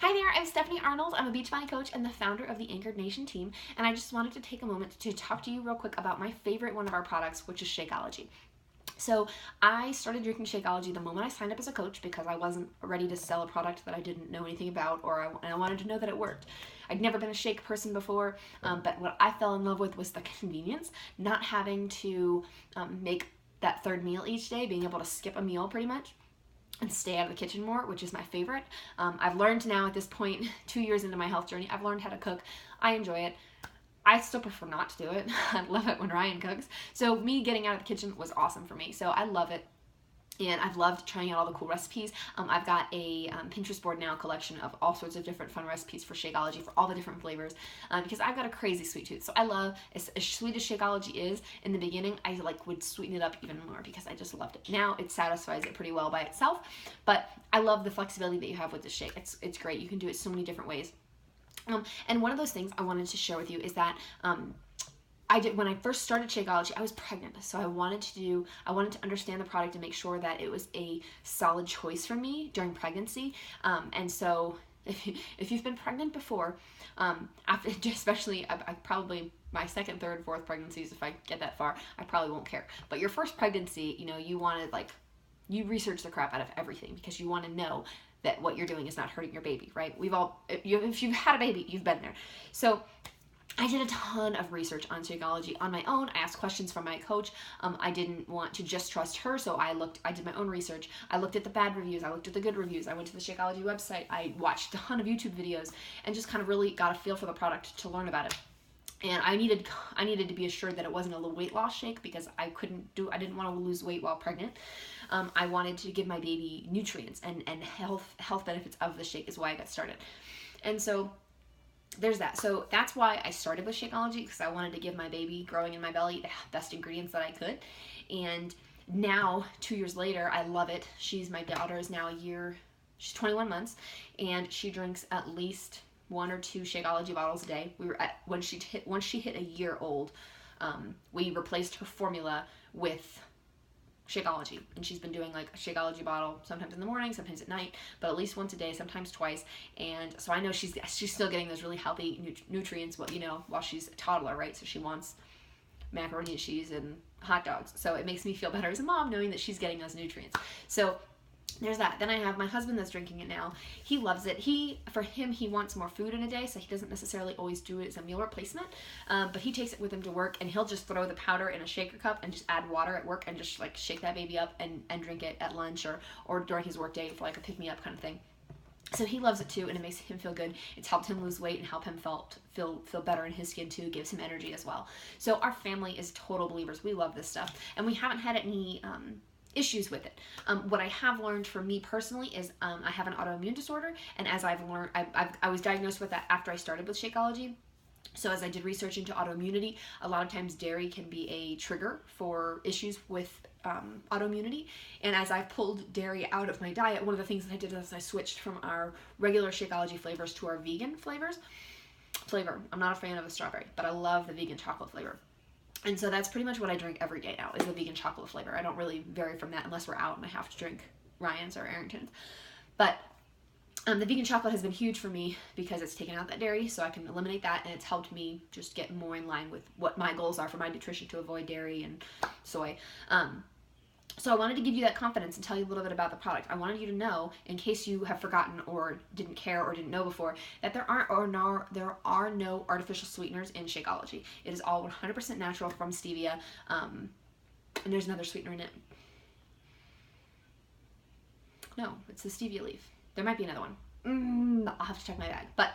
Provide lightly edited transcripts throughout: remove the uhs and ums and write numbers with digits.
Hi there, I'm Stephanie Arnold. I'm a Beachbody coach and the founder of the Anchored Nation team, and I just wanted to take a moment to talk to you real quick about my favorite one of our products, which is Shakeology. So I started drinking Shakeology the moment I signed up as a coach because I wasn't ready to sell a product that I didn't know anything about, and I wanted to know that it worked. I'd never been a shake person before, but what I fell in love with was the convenience, not having to make that third meal each day, being able to skip a meal pretty much and stay out of the kitchen more, which is my favorite. I've learned now at this point, 2 years into my health journey, I've learned how to cook. I enjoy it. I still prefer not to do it. I love it when Ryan cooks. So me getting out of the kitchen was awesome for me. So I love it. And I've loved trying out all the cool recipes. I've got a Pinterest board now, collection of all sorts of different fun recipes for Shakeology for all the different flavors because I've got a crazy sweet tooth. So I love, as sweet as Shakeology is, in the beginning, I would sweeten it up even more because I just loved it. Now it satisfies it pretty well by itself, but I love the flexibility that you have with the shake. It's great. You can do it so many different ways. And one of those things I wanted to share with you is that when I first started Shakeology, I was pregnant, so I wanted to understand the product and make sure that it was a solid choice for me during pregnancy. And so if you've been pregnant before, after, especially I probably my second, third, fourth pregnancies, if I get that far, I probably won't care. But your first pregnancy, you research the crap out of everything because you want to know that what you're doing is not hurting your baby, right? If you've had a baby, you've been there. So I did a ton of research on Shakeology on my own. I asked questions from my coach. I didn't want to just trust her, so I did my own research. I looked at the bad reviews. I looked at the good reviews. I went to the Shakeology website. I watched a ton of YouTube videos and just kind of really got a feel for the product to learn about it. And I needed to be assured that it wasn't a weight loss shake because I didn't want to lose weight while pregnant. I wanted to give my baby nutrients and health benefits of the shake is why I got started. And so there's that. So that's why I started with Shakeology, because I wanted to give my baby growing in my belly the best ingredients that I could. And now, 2 years later, I love it. My daughter is now she's 21 months, and she drinks at least 1 or 2 Shakeology bottles a day. Once she hit a year old, we replaced her formula with Shakeology, and she's been doing like a Shakeology bottle sometimes in the morning, sometimes at night, but at least once a day, sometimes twice. And so I know she's still getting those really healthy nutrients, while she's a toddler, right? So she wants macaroni and cheese and hot dogs. So it makes me feel better as a mom knowing that she's getting those nutrients. So there's that. Then I have my husband that's drinking it now. He loves it. For him, he wants more food in a day, so he doesn't necessarily always do it as a meal replacement. But he takes it with him to work, and he'll just throw the powder in a shaker cup and just add water at work and just like shake that baby up and drink it at lunch or during his work day for like a pick-me-up kind of thing. So he loves it too, and it makes him feel good. It's helped him lose weight and help him feel better in his skin too. Gives him energy as well. So our family is total believers. We love this stuff, and we haven't had any issues with it. What I have learned for me personally is I have an autoimmune disorder, and as I've learned, I was diagnosed with that after I started with Shakeology. So as I did research into autoimmunity, a lot of times dairy can be a trigger for issues with autoimmunity. And as I pulled dairy out of my diet, one of the things that I did is I switched from our regular Shakeology flavors to our vegan flavor. I'm not a fan of the strawberry, but I love the vegan chocolate flavor. And so that's pretty much what I drink every day now, is the vegan chocolate flavor. I don't really vary from that unless we're out and I have to drink Ryan's or Arrington's. But the vegan chocolate has been huge for me because it's taken out that dairy, so I can eliminate that, and it's helped me just get more in line with what my goals are for my nutrition to avoid dairy and soy. So I wanted to give you that confidence and tell you a little bit about the product. I wanted you to know, in case you have forgotten or didn't care or didn't know before, that there are no artificial sweeteners in Shakeology. It is all 100% natural from stevia, and there's another sweetener in it. No, it's the stevia leaf. There might be another one. I'll have to check my bag. But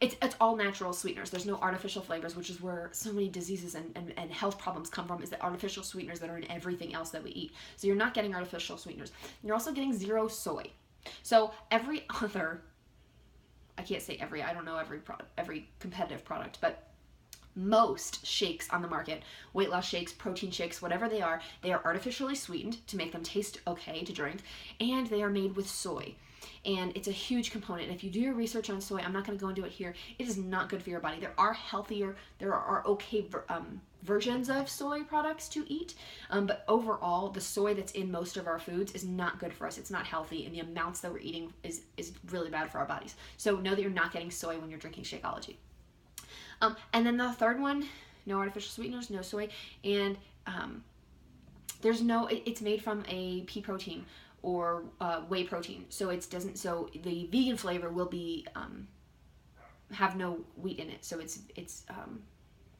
it's all natural sweeteners. There's no artificial flavors, which is where so many diseases and health problems come from, is the artificial sweeteners that are in everything else that we eat. So you're not getting artificial sweeteners. You're also getting zero soy. So every other, I can't say every, I don't know every competitive product, but most shakes on the market, weight loss shakes, protein shakes, whatever they are artificially sweetened to make them taste okay to drink, and they are made with soy. And it's a huge component. If you do your research on soy, I'm not going to go into it here. It is not good for your body. There are okay versions of soy products to eat, but overall the soy that's in most of our foods is not good for us. It's not healthy, and the amounts that we're eating is really bad for our bodies. So know that you're not getting soy when you're drinking Shakeology. And then the third one, no artificial sweeteners, no soy, and it's made from a pea protein or whey protein, so so the vegan flavor will be have no wheat in it, so it's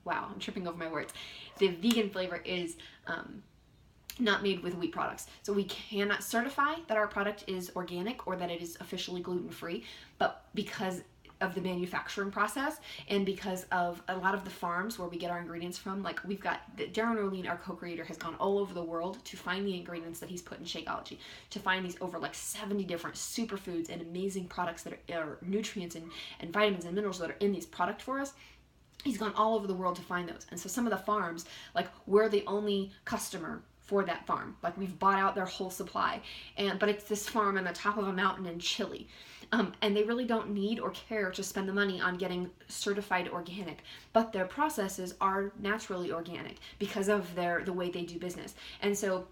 wow, I'm tripping over my words. The vegan flavor is not made with wheat products. So we cannot certify that our product is organic or that it is officially gluten-free, but because of the manufacturing process and because of a lot of the farms where we get our ingredients from, like we've got, Darren Orlean, our co-creator, has gone all over the world to find the ingredients that he's put in Shakeology, to find these over like 70 different superfoods and amazing products that are nutrients and vitamins and minerals that are in these products for us. He's gone all over the world to find those. And so some of the farms, like we're the only customer for that farm. Like we've bought out their whole supply, but it's this farm on the top of a mountain in Chile. And they really don't need or care to spend the money on getting certified organic, but their processes are naturally organic because of the way they do business. And so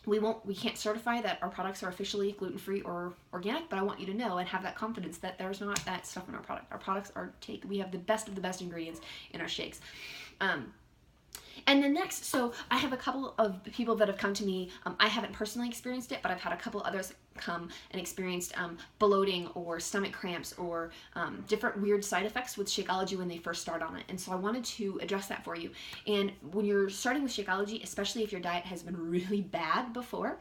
we can't certify that our products are officially gluten-free or organic, but I want you to know and have that confidence that there's not that stuff in our product. Our products we have the best of the best ingredients in our shakes. And then next, so I have a couple of people that have come to me. I haven't personally experienced it, but I've had a couple others come and experienced bloating or stomach cramps or different weird side effects with Shakeology when they first start on it. And so I wanted to address that for you. And when you're starting with Shakeology, especially if your diet has been really bad before,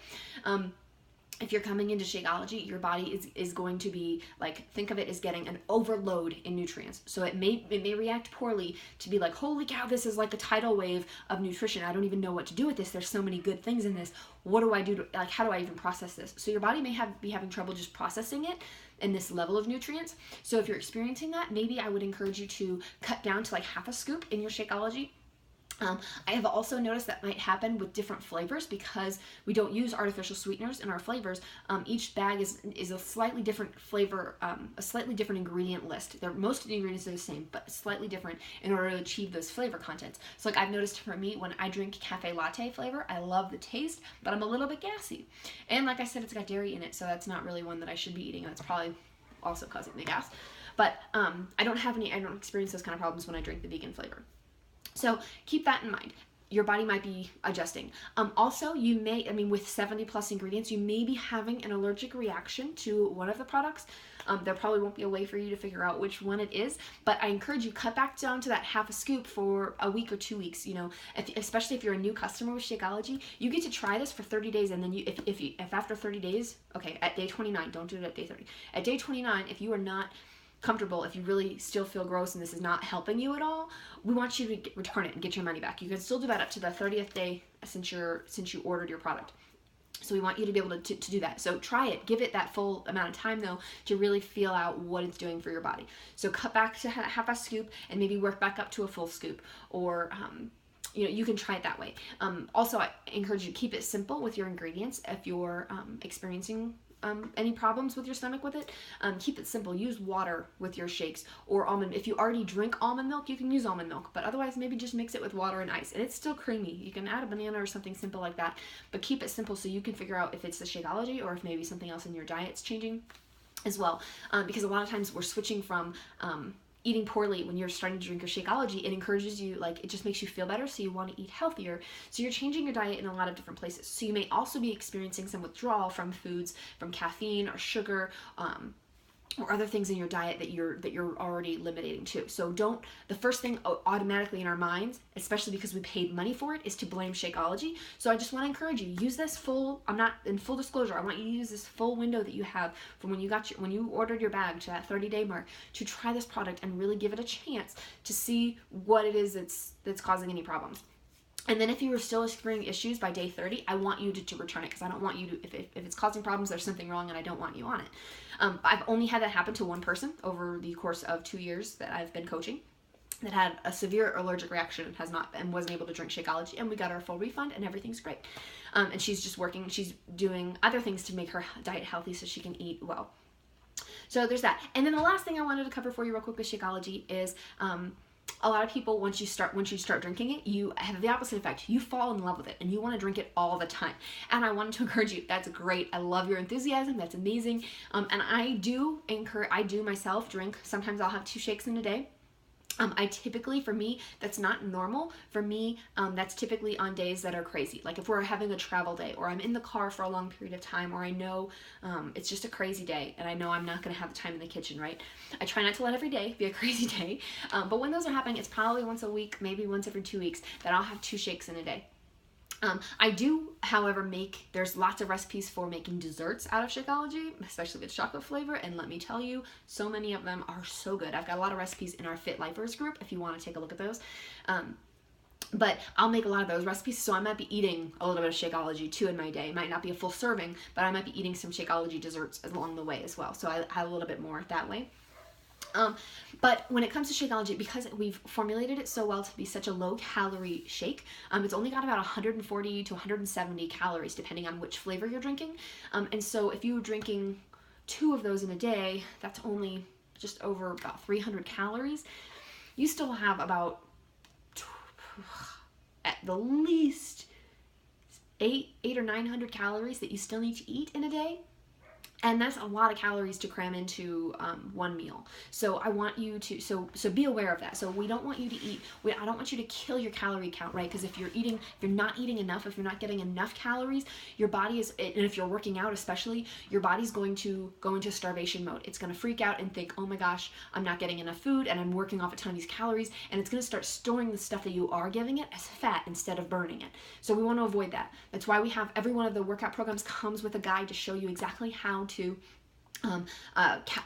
if you're coming into Shakeology, your body is going to be like, think of it as getting an overload in nutrients. So it may react poorly to be like, holy cow, this is like a tidal wave of nutrition. I don't even know what to do with this. There's so many good things in this. What do I do how do I even process this? So your body may be having trouble just processing it in this level of nutrients. So if you're experiencing that, maybe I would encourage you to cut down to like half a scoop in your Shakeology. I have also noticed that might happen with different flavors because we don't use artificial sweeteners in our flavors. Each bag is a slightly different flavor, a slightly different ingredient list. Most of the ingredients are the same, but slightly different in order to achieve those flavor contents. So like I've noticed for me, when I drink cafe latte flavor, I love the taste, but I'm a little bit gassy. And like I said, it's got dairy in it, so that's not really one that I should be eating. That's probably also causing the gas. But I don't experience those kind of problems when I drink the vegan flavor. So keep that in mind. Your body might be adjusting. Also, you may, with 70 plus ingredients, you may be having an allergic reaction to one of the products. There probably won't be a way for you to figure out which one it is, but I encourage you, cut back down to that half a scoop for a week or 2 weeks. Especially if you're a new customer with Shakeology, you get to try this for 30 days, and then if after 30 days, okay, at day 29, don't do it at day 30. At day 29, if you are not comfortable, if you really still feel gross and this is not helping you at all, we want you to return it and get your money back. You can still do that up to the 30th day since you ordered your product. So we want you to be able to do that. So try it. Give it that full amount of time though to really feel out what it's doing for your body. So cut back to half a scoop and maybe work back up to a full scoop, or you can try it that way. Also, I encourage you to keep it simple with your ingredients. If you're experiencing any problems with your stomach with it, keep it simple. Use water with your shakes, or almond. If you already drink almond milk, you can use almond milk, but otherwise maybe just mix it with water and ice, and it's still creamy. You can add a banana or something simple like that, but keep it simple so you can figure out if it's the Shakeology or if maybe something else in your diet's changing as well, because a lot of times we're switching from eating poorly. When you're starting to drink your Shakeology, it encourages you, it just makes you feel better, so you want to eat healthier. So you're changing your diet in a lot of different places. So you may also be experiencing some withdrawal from foods, from caffeine or sugar, or other things in your diet that you're already eliminating too. So the first thing automatically in our minds, especially because we paid money for it, is to blame Shakeology. So I just want to encourage you, use this I'm not in full disclosure, I want you to use this full window that you have from when you ordered your bag to that 30-day mark to try this product and really give it a chance to see what it is that's causing any problems. And then if you are still experiencing issues by day 30, I want you to return it, because I don't want you to, if it's causing problems, there's something wrong and I don't want you on it. I've only had that happen to one person over the course of 2 years that I've been coaching, that had a severe allergic reaction and wasn't able to drink Shakeology, and we got our full refund and everything's great. And she's doing other things to make her diet healthy so she can eat well. So there's that. And then the last thing I wanted to cover for you real quick with Shakeology is a lot of people, once you start drinking it, you have the opposite effect. You fall in love with it and you want to drink it all the time. And I wanted to encourage you. That's great. I love your enthusiasm. That's amazing. And I do myself drink. Sometimes I'll have 2 shakes in a day. I typically, for me, that's not normal. For me, that's typically on days that are crazy. Like if we're having a travel day, or I'm in the car for a long period of time, or I know it's just a crazy day and I know I'm not going to have the time in the kitchen, right? I try not to let every day be a crazy day. But when those are happening, it's probably once a week, maybe once every 2 weeks, that I'll have 2 shakes in a day. I do, however, there's lots of recipes for making desserts out of Shakeology, especially with chocolate flavor, and let me tell you, so many of them are so good. I've got a lot of recipes in our Fit Lifers group if you want to take a look at those. But I'll make a lot of those recipes, so I might be eating a little bit of Shakeology too in my day. It might not be a full serving, but I might be eating some Shakeology desserts along the way as well, so I have a little bit more that way. But when it comes to Shakeology, because we've formulated it so well to be such a low-calorie shake, it's only got about 140 to 170 calories, depending on which flavor you're drinking. And so if you're drinking 2 of those in a day, that's only just over about 300 calories. You still have about, at the least, 800 or 900 calories that you still need to eat in a day. And that's a lot of calories to cram into one meal. So I want you to, so be aware of that. So we don't want you to eat, I don't want you to kill your calorie count, right? Because if you're not eating enough, if you're not getting enough calories, your body is, and if you're working out especially, your body's going to go into starvation mode. It's going to freak out and think, oh my gosh, I'm not getting enough food and I'm working off a ton of these calories, and it's going to start storing the stuff that you are giving it as fat instead of burning it. So we want to avoid that. That's why we have every one of the workout programs comes with a guide to show you exactly how to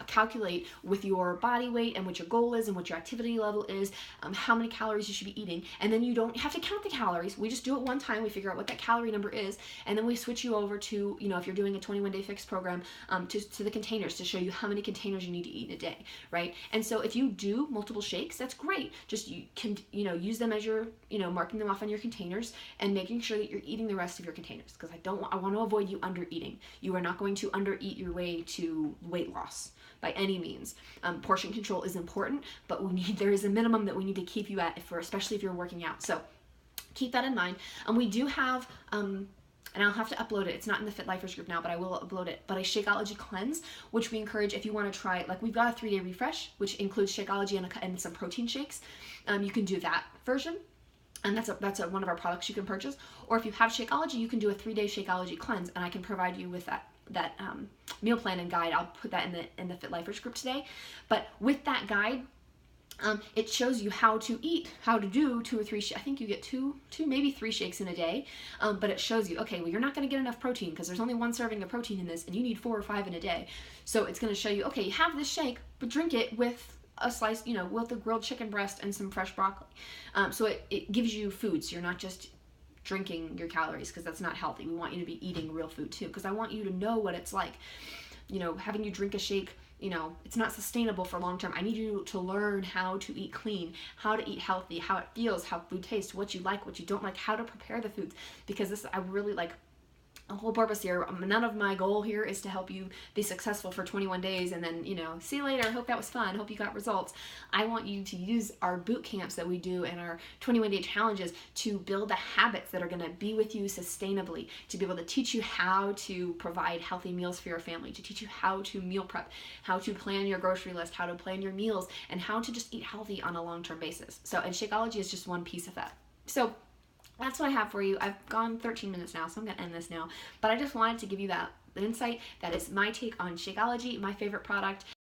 calculate with your body weight and what your goal is and what your activity level is, how many calories you should be eating, and then you don't have to count the calories. We just do it one time, we figure out what that calorie number is, and then we switch you over to, if you're doing a 21-day fix program, to the containers to show you how many containers you need to eat in a day, right? And so if you do multiple shakes, that's great. Just you can, use them as your, marking them off on your containers and making sure that you're eating the rest of your containers, because I want to avoid you under eating. You are not going to under eat your way to weight loss by any means. Portion control is important, but there is a minimum that we need to keep you at, especially if you're working out. So keep that in mind. And we do have, and I'll have to upload it. It's not in the Fit Lifers group now, but I will upload it. But a Shakeology cleanse, which we encourage if you want to try. Like we've got a 3-day refresh, which includes Shakeology and some protein shakes. You can do that version. And that's one of our products you can purchase. Or if you have Shakeology, you can do a 3-day Shakeology cleanse, and I can provide you with that meal plan and guide. I'll put that in the Fit Lifers group today. But with that guide, it shows you how to eat, how to do 2 or 3. I think you get two, maybe 3 shakes in a day. But it shows you, okay, well, you're not going to get enough protein because there's only 1 serving of protein in this, and you need 4 or 5 in a day. So it's going to show you, okay, you have this shake, but drink it with a slice, with a grilled chicken breast and some fresh broccoli. So it gives you food, so you're not just drinking your calories, because that's not healthy. We want you to be eating real food too, because I want you to know what it's like. Having you drink a shake, it's not sustainable for long term. I need you to learn how to eat clean, how to eat healthy, how it feels, how food tastes, what you like, what you don't like, how to prepare the foods, because I really like the whole purpose here. None of my goal here is to help you be successful for 21 days and then, see you later. Hope that was fun. Hope you got results. I want you to use our boot camps that we do and our 21-day challenges to build the habits that are going to be with you sustainably, to be able to teach you how to provide healthy meals for your family, to teach you how to meal prep, how to plan your grocery list, how to plan your meals, and how to just eat healthy on a long-term basis. So, and Shakeology is just one piece of that. So that's what I have for you. I've gone 13 minutes now, so I'm going to end this now. But I just wanted to give you that insight. That is my take on Shakeology, my favorite product.